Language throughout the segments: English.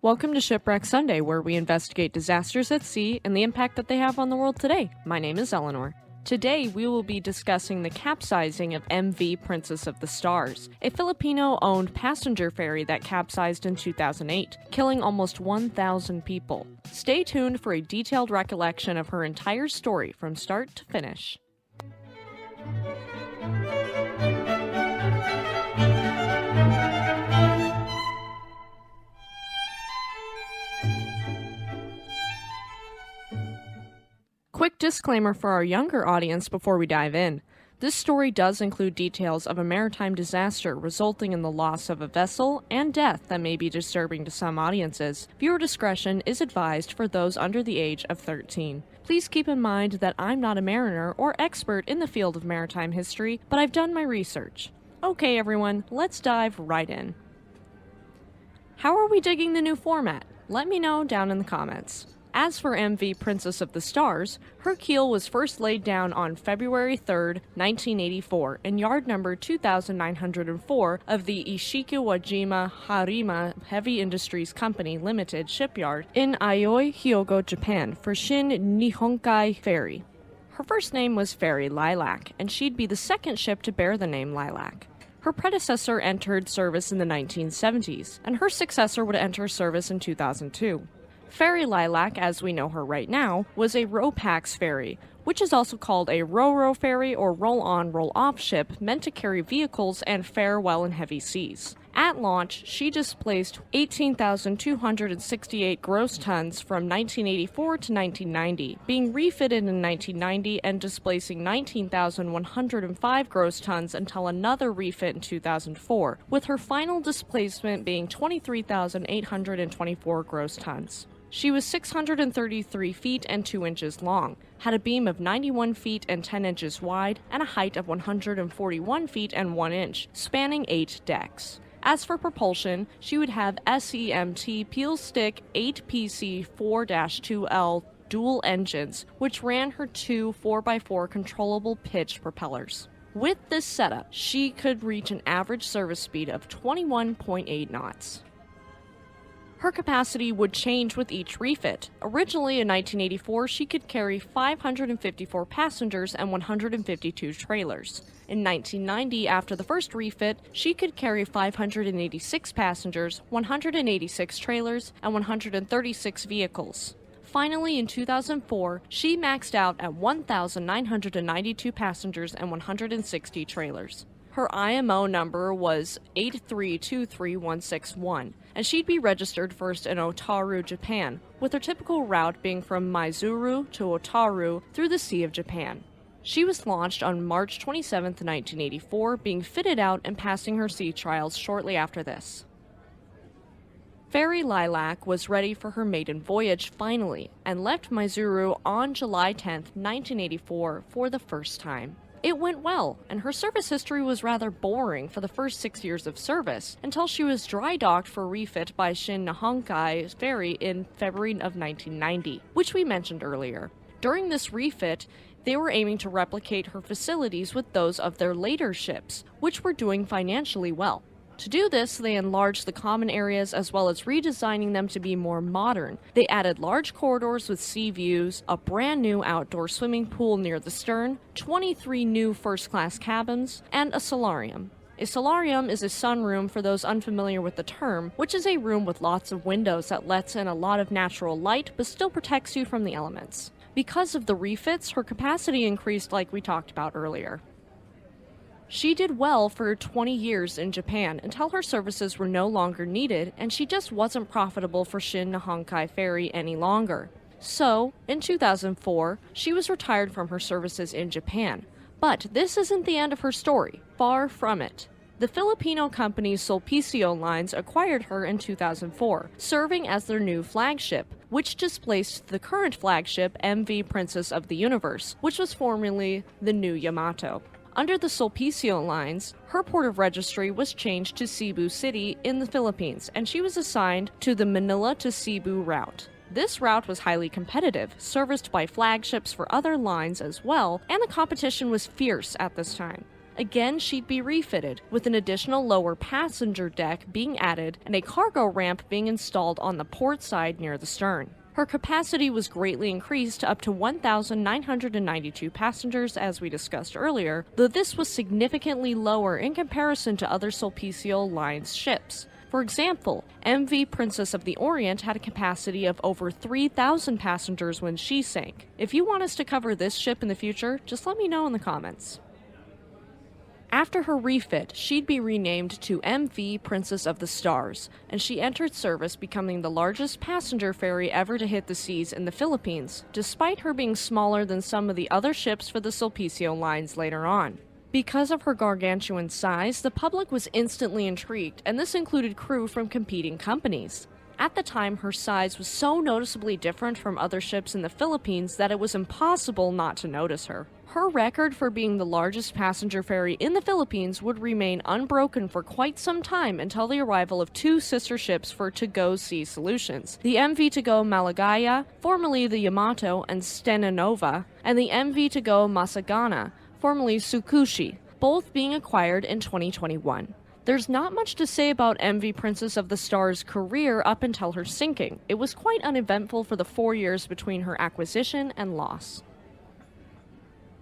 Welcome to Shipwreck Sunday, where we investigate disasters at sea and the impact that they have on the world today. My name is Elinor. Today, we will be discussing the capsizing of MV Princess of the Stars, a Filipino-owned passenger ferry that capsized in 2008, killing almost 1,000 people. Stay tuned for a detailed recollection of her entire story from start to finish. Quick disclaimer for our younger audience before we dive in. This story does include details of a maritime disaster resulting in the loss of a vessel and death that may be disturbing to some audiences. Viewer discretion is advised for those under the age of 13. Please keep in mind that I'm not a mariner or expert in the field of maritime history, but I've done my research. Okay everyone, let's dive right in. How are we digging the new format? Let me know down in the comments. As for MV Princess of the Stars, her keel was first laid down on February 3, 1984 in yard number 2904 of the Ishikawa Harima Heavy Industries Company Limited shipyard in Aioi, Hyogo, Japan for Shin Nihonkai Ferry. Her first name was Ferry Lilac, and she'd be the second ship to bear the name Lilac. Her predecessor entered service in the 1970s, and her successor would enter service in 2002. Ferry Lilac, as we know her right now, was a RoPax ferry, which is also called a Ro-Ro ferry or roll-on, roll-off ship meant to carry vehicles and fare well in heavy seas. At launch, she displaced 18,268 gross tons from 1984 to 1990, being refitted in 1990 and displacing 19,105 gross tons until another refit in 2004, with her final displacement being 23,824 gross tons. She was 633 feet and 2 inches long, had a beam of 91 feet and 10 inches wide, and a height of 141 feet and 1 inch, spanning 8 decks. As for propulsion, she would have SEMT Peel Stick 8PC 4-2L dual engines, which ran her two 4x4 controllable pitch propellers. With this setup, she could reach an average service speed of 21.8 knots. Her capacity would change with each refit. Originally in 1984, she could carry 554 passengers and 152 trailers. In 1990, after the first refit, she could carry 586 passengers, 186 trailers, and 136 vehicles. Finally, in 2004, she maxed out at 1,992 passengers and 160 trailers. Her IMO number was 8323161, and she'd be registered first in Otaru, Japan, with her typical route being from Maizuru to Otaru through the Sea of Japan. She was launched on March 27, 1984, being fitted out and passing her sea trials shortly after this. Ferry Lilac was ready for her maiden voyage finally, and left Maizuru on July 10, 1984 for the first time. It went well, and her service history was rather boring for the first 6 years of service, until she was dry docked for refit by Shin Nihonkai Ferry in February of 1990, which we mentioned earlier. During this refit, they were aiming to replicate her facilities with those of their later ships, which were doing financially well. To do this, they enlarged the common areas as well as redesigning them to be more modern. They added large corridors with sea views, a brand new outdoor swimming pool near the stern, 23 new first-class cabins, and a solarium. A solarium is a sunroom for those unfamiliar with the term, which is a room with lots of windows that lets in a lot of natural light but still protects you from the elements. Because of the refits, her capacity increased like we talked about earlier. She did well for 20 years in Japan until her services were no longer needed and she just wasn't profitable for Shin Nihonkai Ferry any longer. So, in 2004, she was retired from her services in Japan. But this isn't the end of her story. Far from it. The Filipino company Sulpicio Lines acquired her in 2004, serving as their new flagship, which displaced the current flagship MV Princess of the Universe, which was formerly the new Yamato. Under the Sulpicio Lines, her port of registry was changed to Cebu City in the Philippines, and she was assigned to the Manila to Cebu route. This route was highly competitive, serviced by flagships for other lines as well, and the competition was fierce at this time. Again, she'd be refitted, with an additional lower passenger deck being added and a cargo ramp being installed on the port side near the stern. Her capacity was greatly increased to up to 1,992 passengers, as we discussed earlier, though this was significantly lower in comparison to other Sulpicio Line's ships. For example, MV Princess of the Orient had a capacity of over 3,000 passengers when she sank. If you want us to cover this ship in the future, just let me know in the comments. After her refit, she'd be renamed to MV Princess of the Stars, and she entered service becoming the largest passenger ferry ever to hit the seas in the Philippines, despite her being smaller than some of the other ships for the Sulpicio Lines later on. Because of her gargantuan size, the public was instantly intrigued, and this included crew from competing companies. At the time, her size was so noticeably different from other ships in the Philippines that it was impossible not to notice her. Her record for being the largest passenger ferry in the Philippines would remain unbroken for quite some time until the arrival of two sister ships for To-Go Sea Solutions, the MV To-Go Malagaya, formerly the Yamato and Stenanova, and the MV To-Go Masagana, formerly Tsukushi, both being acquired in 2021. There's not much to say about MV Princess of the Stars' career up until her sinking. It was quite uneventful for the 4 years between her acquisition and loss.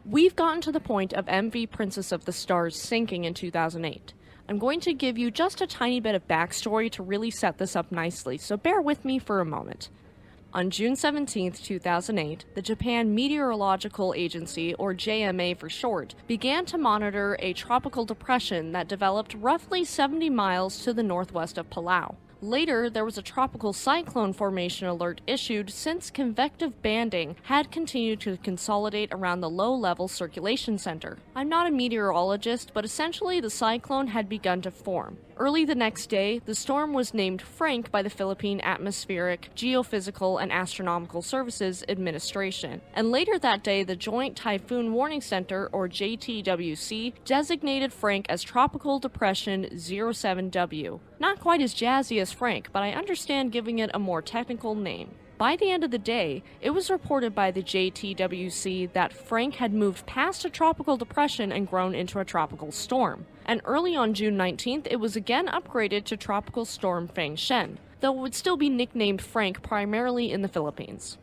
We've gotten to the point of MV Princess of the Stars sinking in 2008. I'm going to give you just a tiny bit of backstory to really set this up nicely, so bear with me for a moment. On June 17, 2008, the Japan Meteorological Agency, or JMA for short, began to monitor a tropical depression that developed roughly 70 miles to the northwest of Palau. Later, there was a tropical cyclone formation alert issued since convective banding had continued to consolidate around the low-level circulation center. I'm not a meteorologist, but essentially the cyclone had begun to form. Early the next day, the storm was named Frank by the Philippine Atmospheric, Geophysical, and Astronomical Services Administration. And later that day, the Joint Typhoon Warning Center, or JTWC, designated Frank as Tropical Depression 07W. Not quite as jazzy as Frank, but I understand giving it a more technical name. By the end of the day, it was reported by the JTWC that Frank had moved past a tropical depression and grown into a tropical storm. And early on June 19th, it was again upgraded to Tropical Storm Fengshen, though it would still be nicknamed Frank primarily in the Philippines.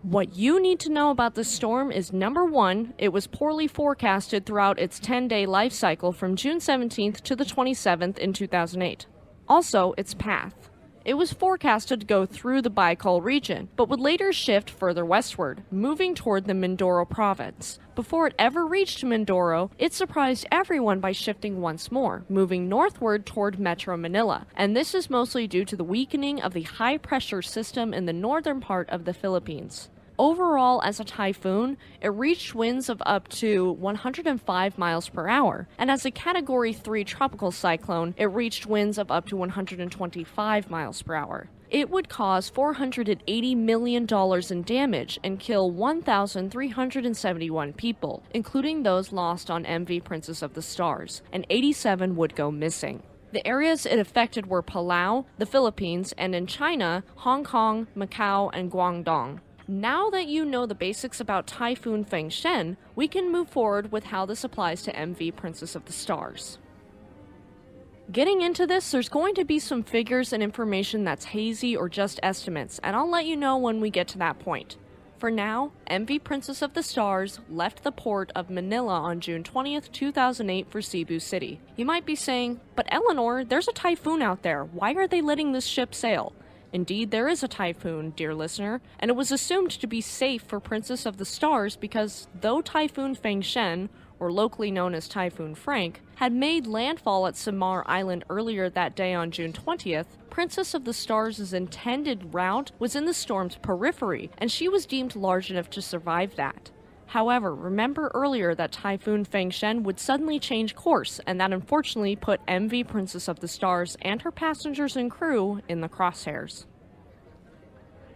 What you need to know about this storm is number 1, it was poorly forecasted throughout its 10-day life cycle from June 17th to the 27th in 2008. Also, its path. It was forecasted to go through the Baikal region, but would later shift further westward, moving toward the Mindoro province. Before it ever reached Mindoro, it surprised everyone by shifting once more, moving northward toward Metro Manila, and this is mostly due to the weakening of the high-pressure system in the northern part of the Philippines. Overall, as a typhoon, it reached winds of up to 105 miles per hour, and as a Category 3 tropical cyclone, it reached winds of up to 125 miles per hour. It would cause $480 million in damage and kill 1,371 people, including those lost on MV Princess of the Stars, and 87 would go missing. The areas it affected were Palau, the Philippines, and in China, Hong Kong, Macau, and Guangdong. Now that you know the basics about Typhoon Fengshen, we can move forward with how this applies to MV Princess of the Stars. Getting into this, there's going to be some figures and information that's hazy or just estimates, and I'll let you know when we get to that point. For now, MV Princess of the Stars left the port of Manila on June 20th, 2008 for Cebu City. You might be saying, but Elinor, there's a typhoon out there. Why are they letting this ship sail? Indeed, there is a typhoon, dear listener, and it was assumed to be safe for Princess of the Stars because though Typhoon Fengshen, or locally known as Typhoon Frank, had made landfall at Samar Island earlier that day on June 20th, Princess of the Stars' intended route was in the storm's periphery, and she was deemed large enough to survive that. However, remember earlier that Typhoon Fengshen would suddenly change course, and that unfortunately put MV Princess of the Stars and her passengers and crew in the crosshairs.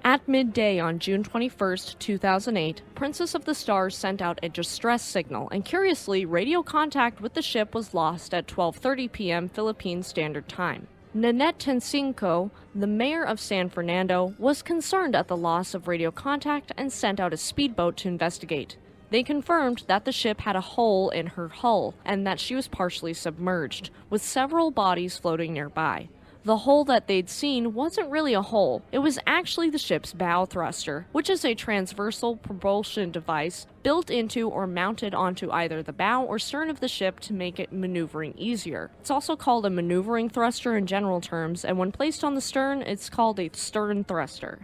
At midday on June 21, 2008, Princess of the Stars sent out a distress signal, and curiously, radio contact with the ship was lost at 12:30 p.m. Philippine Standard Time. Nanette Tencinco, the mayor of San Fernando, was concerned at the loss of radio contact and sent out a speedboat to investigate. They confirmed that the ship had a hole in her hull and that she was partially submerged, with several bodies floating nearby. The hole that they'd seen wasn't really a hole, it was actually the ship's bow thruster, which is a transversal propulsion device built into or mounted onto either the bow or stern of the ship to make it maneuvering easier. It's also called a maneuvering thruster in general terms, and when placed on the stern, it's called a stern thruster.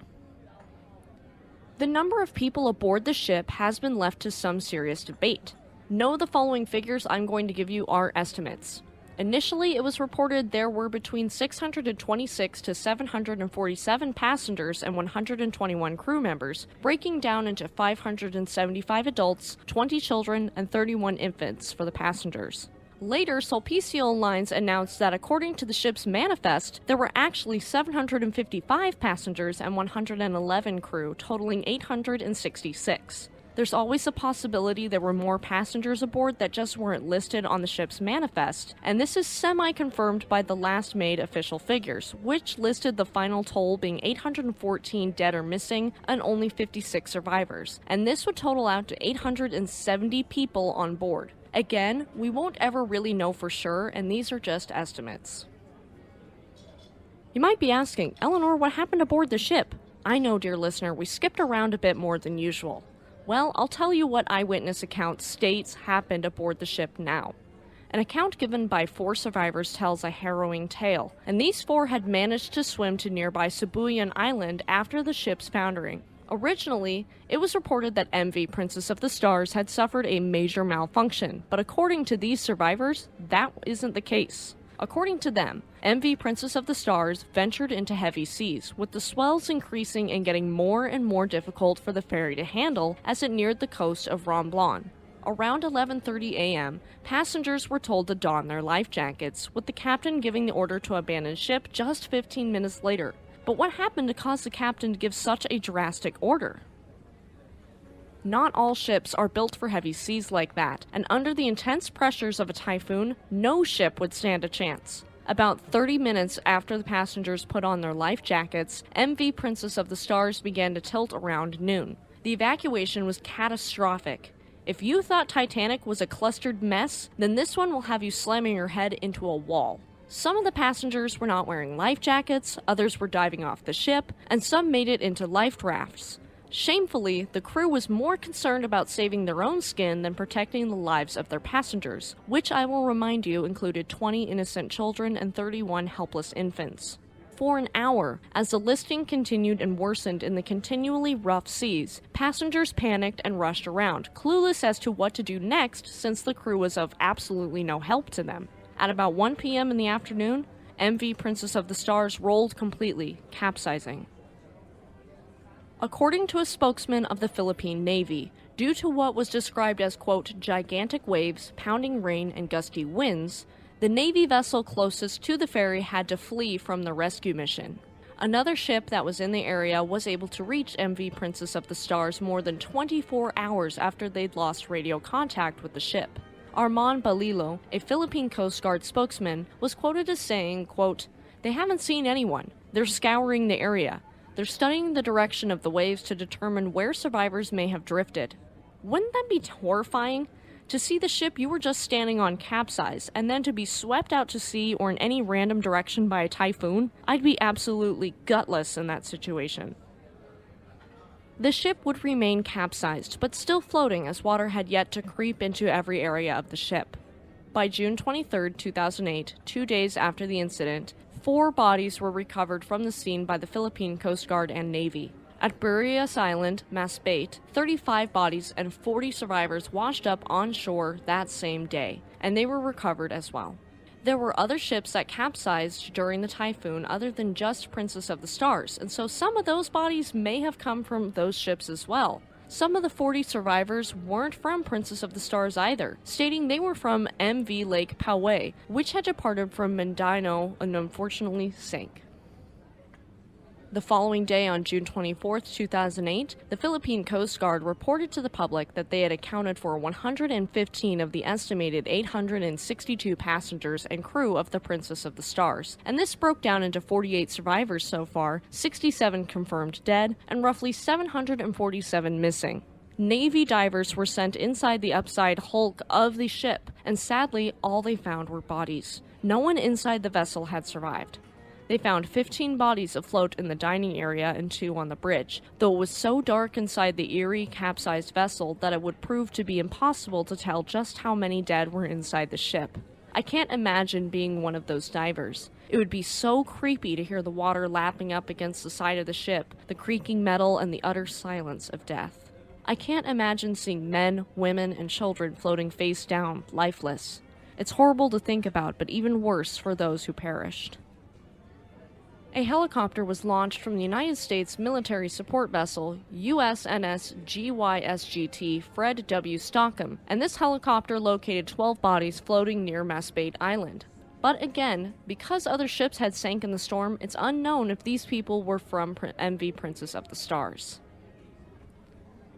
The number of people aboard the ship has been left to some serious debate. Know the following figures I'm going to give you are estimates. Initially, it was reported there were between 626 to 747 passengers and 121 crew members, breaking down into 575 adults, 20 children, and 31 infants for the passengers. Later, Sulpicio Lines announced that according to the ship's manifest, there were actually 755 passengers and 111 crew, totaling 866. There's always a possibility there were more passengers aboard that just weren't listed on the ship's manifest, and this is semi-confirmed by the last made official figures, which listed the final toll being 814 dead or missing and only 56 survivors, and this would total out to 870 people on board. Again, we won't ever really know for sure, and these are just estimates. You might be asking, Eleanor, what happened aboard the ship? I know, dear listener, we skipped around a bit more than usual. Well, I'll tell you what eyewitness account states happened aboard the ship now. An account given by 4 survivors tells a harrowing tale, and these 4 had managed to swim to nearby Sibuyan Island after the ship's foundering. Originally, it was reported that MV Princess of the Stars had suffered a major malfunction, but according to these survivors, that isn't the case. According to them, MV Princess of the Stars ventured into heavy seas, with the swells increasing and getting more and more difficult for the ferry to handle as it neared the coast of Romblon. Around 11:30 a.m., passengers were told to don their life jackets, with the captain giving the order to abandon ship just 15 minutes later. But what happened to cause the captain to give such a drastic order? Not all ships are built for heavy seas like that, and under the intense pressures of a typhoon, no ship would stand a chance. About 30 minutes after the passengers put on their life jackets, MV Princess of the Stars began to tilt around noon. The evacuation was catastrophic. If you thought Titanic was a clustered mess, then this one will have you slamming your head into a wall. Some of the passengers were not wearing life jackets, others were diving off the ship, and some made it into life rafts. Shamefully, the crew was more concerned about saving their own skin than protecting the lives of their passengers, which I will remind you included 20 innocent children and 31 helpless infants. For an hour, as the listing continued and worsened in the continually rough seas, passengers panicked and rushed around, clueless as to what to do next since the crew was of absolutely no help to them. At about 1 p.m. in the afternoon, MV Princess of the Stars rolled completely, capsizing. According to a spokesman of the Philippine Navy, due to what was described as, quote, gigantic waves, pounding rain, and gusty winds, the Navy vessel closest to the ferry had to flee from the rescue mission. Another ship that was in the area was able to reach MV Princess of the Stars more than 24 hours after they'd lost radio contact with the ship. Armand Balilo, a Philippine Coast Guard spokesman, was quoted as saying, quote, "They haven't seen anyone. They're scouring the area. They're studying the direction of the waves to determine where survivors may have drifted." Wouldn't that be horrifying? To see the ship you were just standing on capsize, and then to be swept out to sea or in any random direction by a typhoon? I'd be absolutely gutless in that situation. The ship would remain capsized, but still floating as water had yet to creep into every area of the ship. By June 23, 2008, 2 days after the incident, 4 bodies were recovered from the scene by the Philippine Coast Guard and Navy. At Burias Island, Masbate, 35 bodies and 40 survivors washed up on shore that same day, and they were recovered as well. There were other ships that capsized during the typhoon other than just Princess of the Stars, and so some of those bodies may have come from those ships as well. Some of the 40 survivors weren't from Princess of the Stars either, stating they were from MV Lake Poway, which had departed from Mindanao and unfortunately sank. The following day, on June 24, 2008, the Philippine Coast Guard reported to the public that they had accounted for 115 of the estimated 862 passengers and crew of the Princess of the Stars, and this broke down into 48 survivors so far, 67 confirmed dead, and roughly 747 missing. Navy divers were sent inside the upside hulk of the ship, and sadly, all they found were bodies. No one inside the vessel had survived. They found 15 bodies afloat in the dining area and 2 on the bridge, though it was so dark inside the eerie, capsized vessel that it would prove to be impossible to tell just how many dead were inside the ship. I can't imagine being one of those divers. It would be so creepy to hear the water lapping up against the side of the ship, the creaking metal, and the utter silence of death. I can't imagine seeing men, women, and children floating face down, lifeless. It's horrible to think about, but even worse for those who perished. A helicopter was launched from the United States military support vessel USNS GYSGT Fred W. Stockham, and this helicopter located 12 bodies floating near Messbait Island. But again, because other ships had sank in the storm, it's unknown if these people were from MV Princess of the Stars.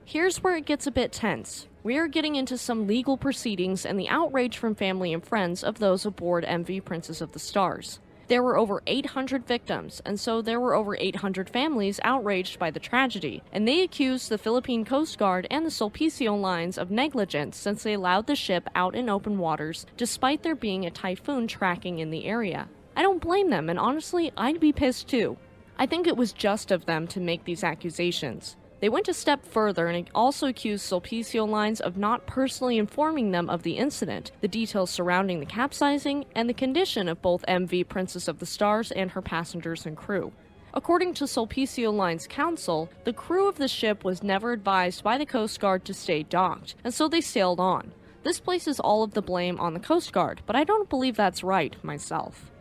Here's where it gets a bit tense. We are getting into some legal proceedings and the outrage from family and friends of those aboard MV Princess of the Stars. There were over 800 victims, and so there were over 800 families outraged by the tragedy, and they accused the Philippine Coast Guard and the Sulpicio Lines of negligence since they allowed the ship out in open waters despite there being a typhoon tracking in the area. I don't blame them, and honestly, I'd be pissed too. I think it was just of them to make these accusations. They went a step further and also accused Sulpicio Lines of not personally informing them of the incident, the details surrounding the capsizing, and the condition of both MV Princess of the Stars and her passengers and crew. According to Sulpicio Lines counsel, the crew of the ship was never advised by the Coast Guard to stay docked, and so they sailed on. This places all of the blame on the Coast Guard, but I don't believe that's right myself.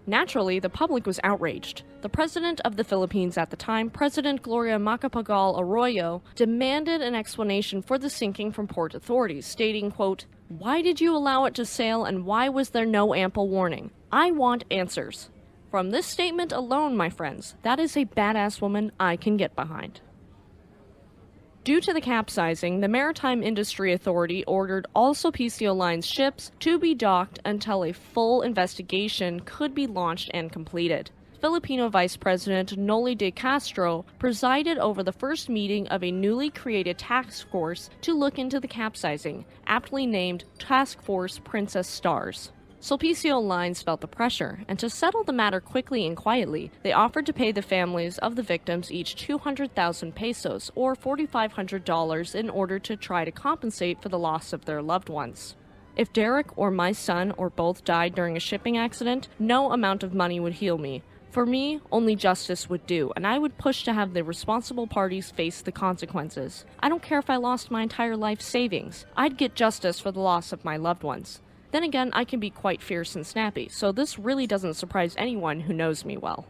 Naturally, the public was outraged. The president of the Philippines at the time, President Gloria Macapagal Arroyo, demanded an explanation for the sinking from port authorities, stating, quote, "Why did you allow it to sail and why was there no ample warning? I want answers." From this statement alone, my friends, that is a badass woman I can get behind. Due to the capsizing, the Maritime Industry Authority ordered all Sulpicio Lines ships to be docked until a full investigation could be launched and completed. Filipino Vice President Noli de Castro presided over the first meeting of a newly created task force to look into the capsizing, aptly named Task Force Princess Stars. Sulpicio Lines felt the pressure, and to settle the matter quickly and quietly, they offered to pay the families of the victims each 200,000 pesos, or $4,500, in order to try to compensate for the loss of their loved ones. If Derek or my son or both died during a shipping accident, no amount of money would heal me. For me, only justice would do, and I would push to have the responsible parties face the consequences. I don't care if I lost my entire life savings. I'd get justice for the loss of my loved ones. Then again, I can be quite fierce and snappy, so this really doesn't surprise anyone who knows me well.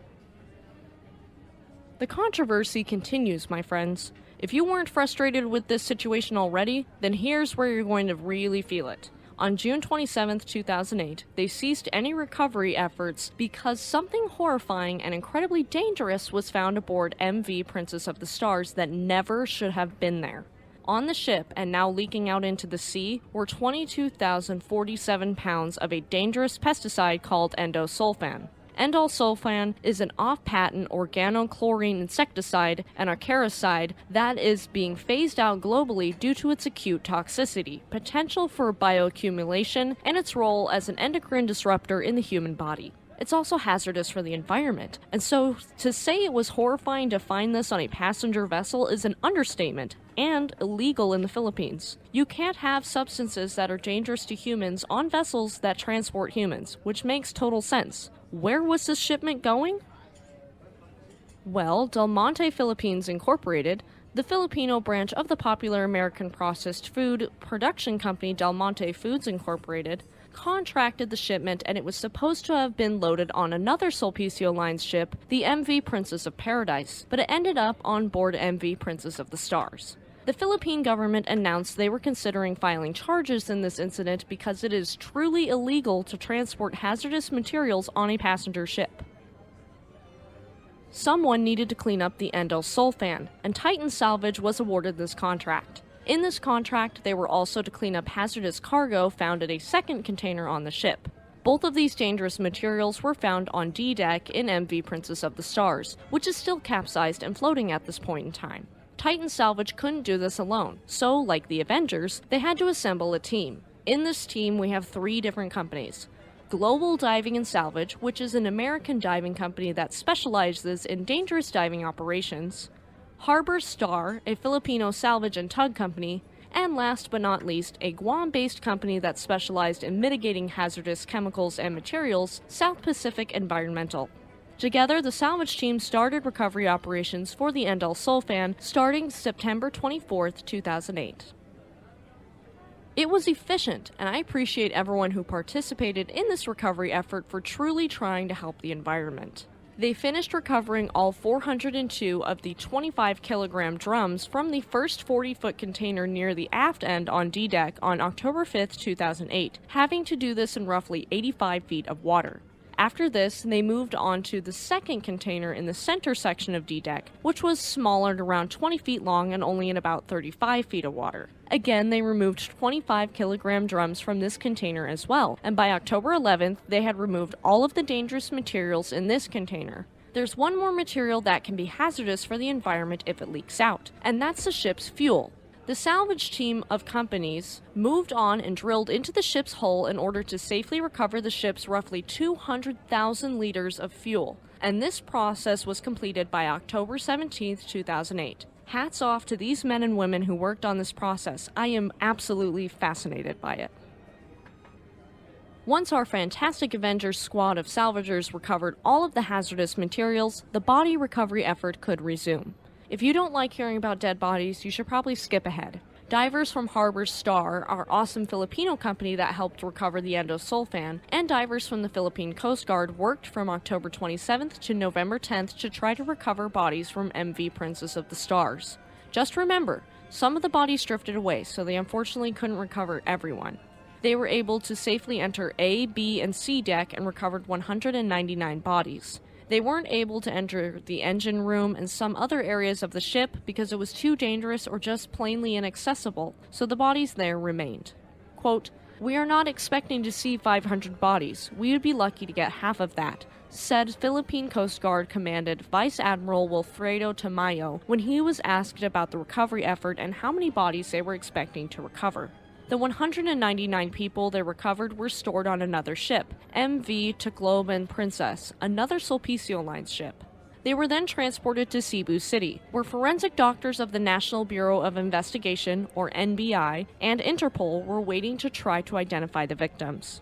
The controversy continues, my friends. If you weren't frustrated with this situation already, then here's where you're going to really feel it. On June 27, 2008, they ceased any recovery efforts because something horrifying and incredibly dangerous was found aboard MV Princess of the Stars that never should have been there. On the ship, and now leaking out into the sea, were 22,047 pounds of a dangerous pesticide called endosulfan. Endosulfan is an off-patent organochlorine insecticide and acaricide that is being phased out globally due to its acute toxicity, potential for bioaccumulation, and its role as an endocrine disruptor in the human body. It's also hazardous for the environment, and so to say it was horrifying to find this on a passenger vessel is an understatement, and illegal in the Philippines. You can't have substances that are dangerous to humans on vessels that transport humans, which makes total sense. Where was this shipment going? Well, Del Monte Philippines Incorporated, the Filipino branch of the popular American processed food production company Del Monte Foods Incorporated, contracted the shipment, and it was supposed to have been loaded on another Sulpicio Lines ship, the MV Princess of Paradise, but it ended up on board MV Princess of the Stars. The Philippine government announced they were considering filing charges in this incident because it is truly illegal to transport hazardous materials on a passenger ship. Someone needed to clean up the endosulfan, and Titan Salvage was awarded this contract. In this contract, they were also to clean up hazardous cargo found at a second container on the ship. Both of these dangerous materials were found on D-deck in MV Princess of the Stars, which is still capsized and floating at this point in time. Titan Salvage couldn't do this alone, so, like the Avengers, they had to assemble a team. In this team, we have 3 different companies. Global Diving and Salvage, which is an American diving company that specializes in dangerous diving operations. Harbor Star, a Filipino salvage and tug company. And last but not least, a Guam-based company that specialized in mitigating hazardous chemicals and materials, South Pacific Environmental. Together, the salvage team started recovery operations for the Sulfan starting September 24, 2008. It was efficient, and I appreciate everyone who participated in this recovery effort for truly trying to help the environment. They finished recovering all 402 of the 25-kilogram drums from the first 40-foot container near the aft end on D-deck on October 5, 2008, having to do this in roughly 85 feet of water. After this, they moved on to the second container in the center section of D-deck, which was smaller at around 20 feet long and only in about 35 feet of water. Again, they removed 25-kilogram drums from this container as well, and by October 11th, they had removed all of the dangerous materials in this container. There's one more material that can be hazardous for the environment if it leaks out, and that's the ship's fuel. The salvage team of companies moved on and drilled into the ship's hull in order to safely recover the ship's roughly 200,000 liters of fuel, and this process was completed by October 17, 2008. Hats off to these men and women who worked on this process. I am absolutely fascinated by it. Once our fantastic Avengers squad of salvagers recovered all of the hazardous materials, the body recovery effort could resume. If you don't like hearing about dead bodies, you should probably skip ahead. Divers from Harbor Star, our awesome Filipino company that helped recover the Sulfan, and divers from the Philippine Coast Guard worked from October 27th to November 10th to try to recover bodies from MV Princess of the Stars. Just remember, some of the bodies drifted away, so they unfortunately couldn't recover everyone. They were able to safely enter A, B, and C deck and recovered 199 bodies. They weren't able to enter the engine room and some other areas of the ship because it was too dangerous or just plainly inaccessible, so the bodies there remained. Quote, "We are not expecting to see 500 bodies. We would be lucky to get half of that," said Philippine Coast Guard Commandant Vice Admiral Wilfredo Tamayo when he was asked about the recovery effort and how many bodies they were expecting to recover. The 199 people they recovered were stored on another ship, MV Tacloban Princess, another Sulpicio Lines ship. They were then transported to Cebu City, where forensic doctors of the National Bureau of Investigation, or NBI, and Interpol were waiting to try to identify the victims.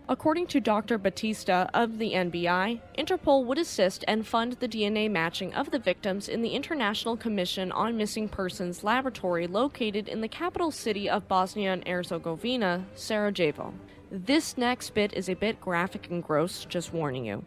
According to Dr. Batista of the NBI, Interpol would assist and fund the DNA matching of the victims in the International Commission on Missing Persons laboratory located in the capital city of Bosnia and Herzegovina, Sarajevo. This next bit is a bit graphic and gross, just warning you.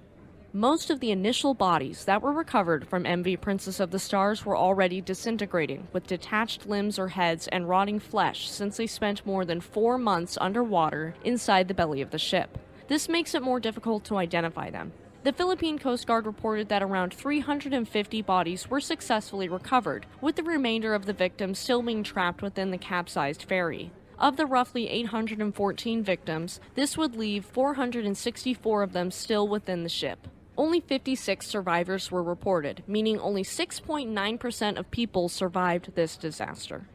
Most of the initial bodies that were recovered from MV Princess of the Stars were already disintegrating, with detached limbs or heads and rotting flesh since they spent more than 4 months underwater inside the belly of the ship. This makes it more difficult to identify them. The Philippine Coast Guard reported that around 350 bodies were successfully recovered, with the remainder of the victims still being trapped within the capsized ferry. Of the roughly 814 victims, this would leave 464 of them still within the ship. Only 56 survivors were reported, meaning only 6.9% of people survived this disaster.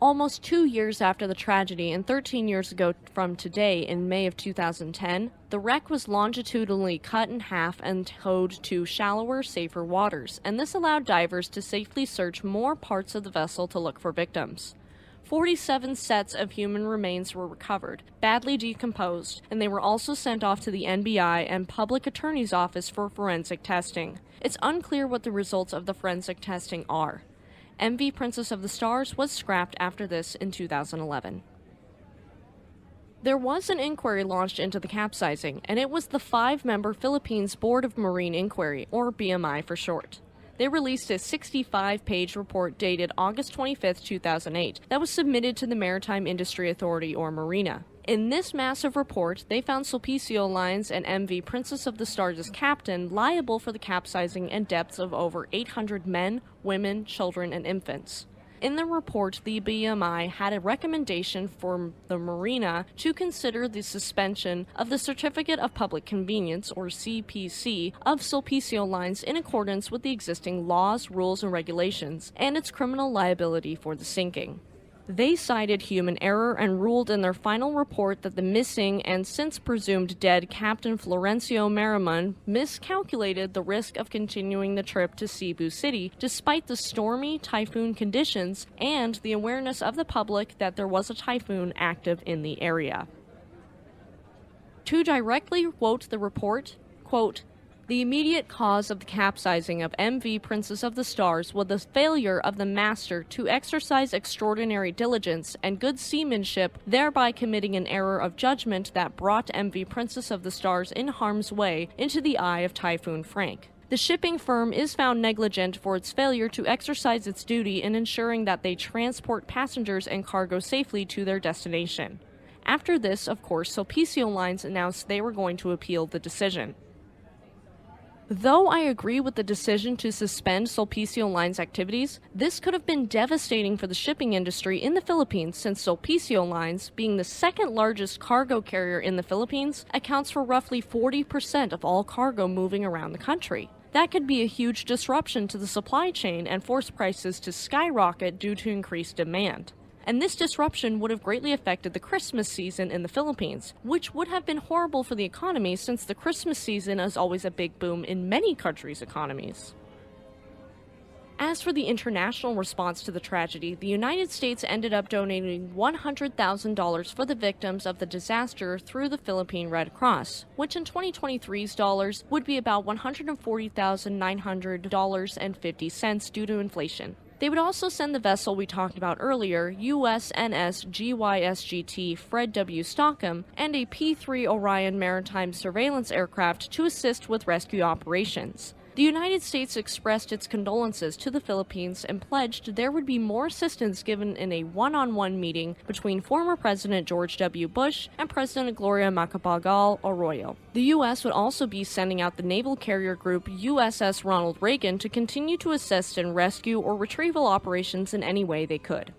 Almost 2 years after the tragedy and 13 years ago from today in May of 2010, the wreck was longitudinally cut in half and towed to shallower, safer waters, and this allowed divers to safely search more parts of the vessel to look for victims. 47 sets of human remains were recovered, badly decomposed, and they were also sent off to the NBI and Public Attorney's Office for forensic testing. It's unclear what the results of the forensic testing are. MV Princess of the Stars was scrapped after this in 2011. There was an inquiry launched into the capsizing, and it was the 5-member Philippines Board of Marine Inquiry, or BMI for short. They released a 65-page report dated August 25, 2008, that was submitted to the Maritime Industry Authority, or MARINA. In this massive report, they found Sulpicio Lines and MV Princess of the Stars' captain liable for the capsizing and deaths of over 800 men, women, children, and infants. In the report, the BMI had a recommendation for the marina to consider the suspension of the Certificate of Public Convenience, or CPC, of Sulpicio Lines in accordance with the existing laws, rules, and regulations, and its criminal liability for the sinking. They cited human error and ruled in their final report that the missing and since presumed dead Captain Florencio Marimon miscalculated the risk of continuing the trip to Cebu City despite the stormy typhoon conditions and the awareness of the public that there was a typhoon active in the area. To directly quote the report, quote, "The immediate cause of the capsizing of MV Princess of the Stars was the failure of the master to exercise extraordinary diligence and good seamanship, thereby committing an error of judgment that brought MV Princess of the Stars in harm's way into the eye of Typhoon Frank. The shipping firm is found negligent for its failure to exercise its duty in ensuring that they transport passengers and cargo safely to their destination." After this, of course, Sulpicio Lines announced they were going to appeal the decision. Though I agree with the decision to suspend Sulpicio Lines' activities, this could have been devastating for the shipping industry in the Philippines since Sulpicio Lines, being the second largest cargo carrier in the Philippines, accounts for roughly 40% of all cargo moving around the country. That could be a huge disruption to the supply chain and force prices to skyrocket due to increased demand. And this disruption would have greatly affected the Christmas season in the Philippines, which would have been horrible for the economy since the Christmas season is always a big boom in many countries' economies. As for the international response to the tragedy, the United States ended up donating $100,000 for the victims of the disaster through the Philippine Red Cross, which in 2023's dollars would be about $140,900.50 due to inflation. They would also send the vessel we talked about earlier, USNS GYSGT Fred W. Stockham, and a P-3 Orion maritime surveillance aircraft to assist with rescue operations. The United States expressed its condolences to the Philippines and pledged there would be more assistance given in a one-on-one meeting between former President George W. Bush and President Gloria Macapagal Arroyo. The U.S. would also be sending out the naval carrier group USS Ronald Reagan to continue to assist in rescue or retrieval operations in any way they could.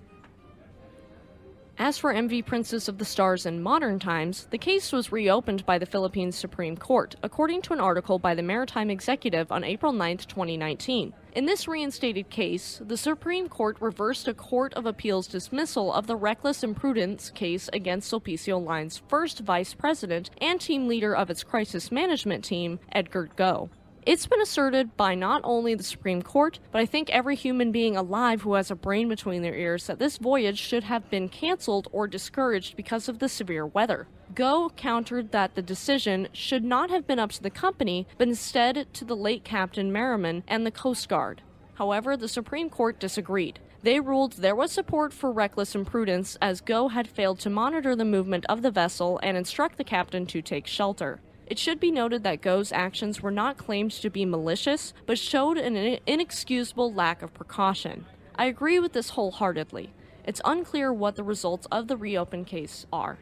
As for MV Princess of the Stars in modern times, the case was reopened by the Philippines Supreme Court, according to an article by the Maritime Executive on April 9, 2019. In this reinstated case, the Supreme Court reversed a Court of Appeals dismissal of the reckless imprudence case against Sulpicio Lines' first vice president and team leader of its crisis management team, Edgar Go. It's been asserted by not only the Supreme Court, but I think every human being alive who has a brain between their ears that this voyage should have been canceled or discouraged because of the severe weather. Go countered that the decision should not have been up to the company, but instead to the late Captain Marimon and the Coast Guard. However, the Supreme Court disagreed. They ruled there was support for reckless imprudence as Go had failed to monitor the movement of the vessel and instruct the captain to take shelter. It should be noted that Go's actions were not claimed to be malicious, but showed an inexcusable lack of precaution. I agree with this wholeheartedly. It's unclear what the results of the reopened case are.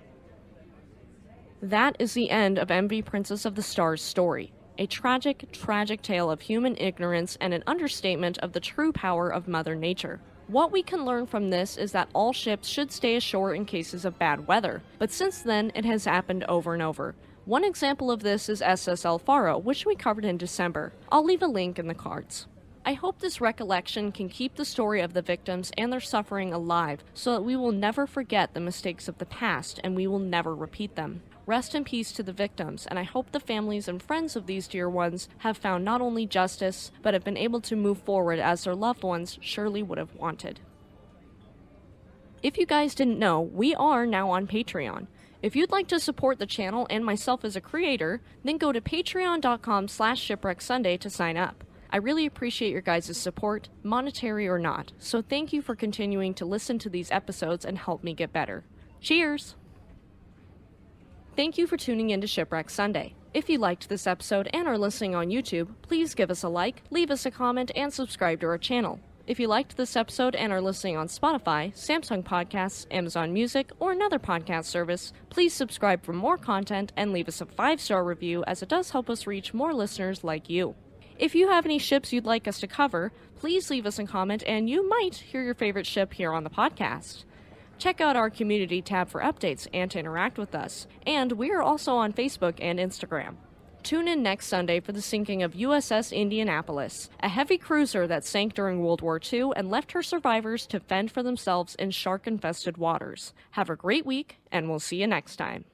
That is the end of MV Princess of the Stars' story. A tragic, tragic tale of human ignorance and an understatement of the true power of Mother Nature. What we can learn from this is that all ships should stay ashore in cases of bad weather, but since then it has happened over and over. One example of this is SS El Faro, which we covered in December. I'll leave a link in the cards. I hope this recollection can keep the story of the victims and their suffering alive so that we will never forget the mistakes of the past and we will never repeat them. Rest in peace to the victims, and I hope the families and friends of these dear ones have found not only justice, but have been able to move forward as their loved ones surely would have wanted. If you guys didn't know, we are now on Patreon. If you'd like to support the channel and myself as a creator, then go to patreon.com/shipwrecksunday to sign up. I really appreciate your guys' support, monetary or not, so thank you for continuing to listen to these episodes and help me get better. Cheers! Thank you for tuning in to Shipwreck Sunday. If you liked this episode and are listening on YouTube, please give us a like, leave us a comment, and subscribe to our channel. If you liked this episode and are listening on Spotify, Samsung Podcasts, Amazon Music, or another podcast service, please subscribe for more content and leave us a 5-star review as it does help us reach more listeners like you. If you have any ships you'd like us to cover, please leave us a comment and you might hear your favorite ship here on the podcast. Check out our community tab for updates and to interact with us, and we are also on Facebook and Instagram. Tune in next Sunday for the sinking of USS Indianapolis, a heavy cruiser that sank during World War II and left her survivors to fend for themselves in shark-infested waters. Have a great week, and we'll see you next time.